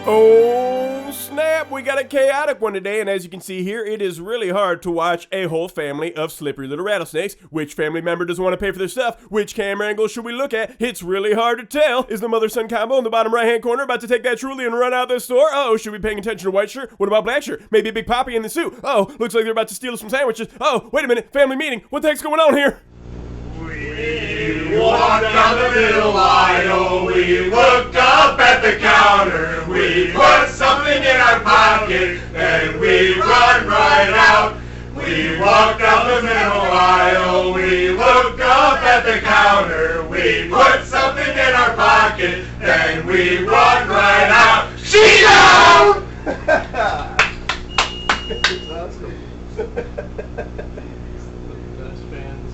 Oh snap, we got a chaotic one today, and as you can see here, it is really hard to watch a whole family of slippery little rattlesnakes. Which family member doesn't want to pay for their stuff? Which camera angle should we look at? It's really hard to tell. Is the mother-son combo in the bottom right-hand corner about to take that truly and run out the store? Oh, should we be paying attention to white shirt? What about black shirt? Maybe a big poppy in the suit. Oh, looks like they're about to steal some sandwiches. Oh, wait a minute, family meeting. What the heck's going on here? We walked down the middle aisle, we looked up at the counter, we put something in our pocket, and we run right out. We walked down the middle aisle, we looked up at the counter, we put something in our pocket, and we run right out. She down! That's awesome. Best fans.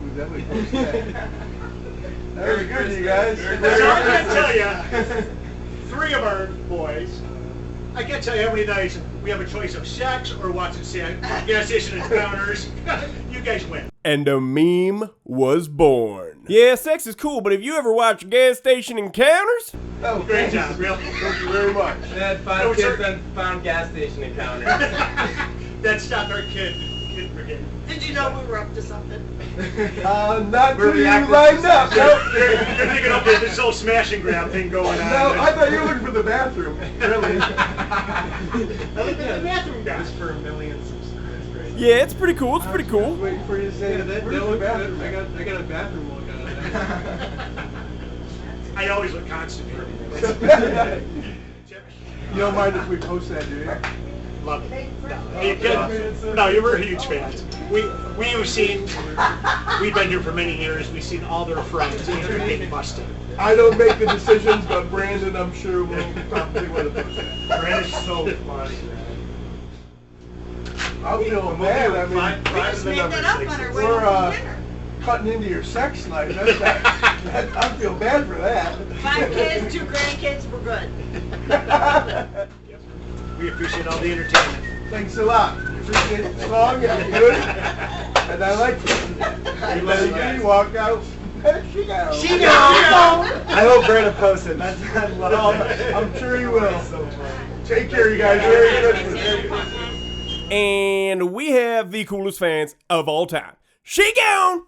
We definitely post that. Very good, you guys. So I'm going to tell you, 3 of our boys, I can't tell you how many nights we have a choice of sex or watching gas station encounters. You guys win. And a meme was born. Yeah, sex is cool, but have you ever watched gas station encounters? Oh, Great job, Bill. Thank you very much. Had 5 kids and found gas station encounter. That stopped our kid brigade. Did you know we were up to something? Not We're till you reacting lined to up. You're Nope. thinking of this whole smash and grab thing going on. No, I thought you were looking for the bathroom. Really? I looked at the bathroom guy. Just for millions of subscribers. Yeah, it's pretty cool, it's pretty cool. Waiting for you to say, Yeah, that where's the looks bathroom? good. I got a bathroom look on it. I always look constipated. You don't mind if we post that, do you? Love it. No, we're huge fans. We've seen, we've been here for many years, we've seen all their friends either get busted. I don't make the decisions, but Brandon, I'm sure, will probably want to post that. Brandon's so funny. I'm feeling bad. I mean, We just made that up on our way we're home from dinner. cutting into your sex life. I feel bad for that. 5 kids, 2 grandkids, we're good. We appreciate all the entertainment. Thanks a lot. Appreciate the song. It's good. And I like it. You let me walk out. She goes. She goes. I hope Brandon posts it. That's I love it. I'm sure he will. So funny. Take care, you guys. Merry Christmas. And we have the coolest fans of all time. She gone!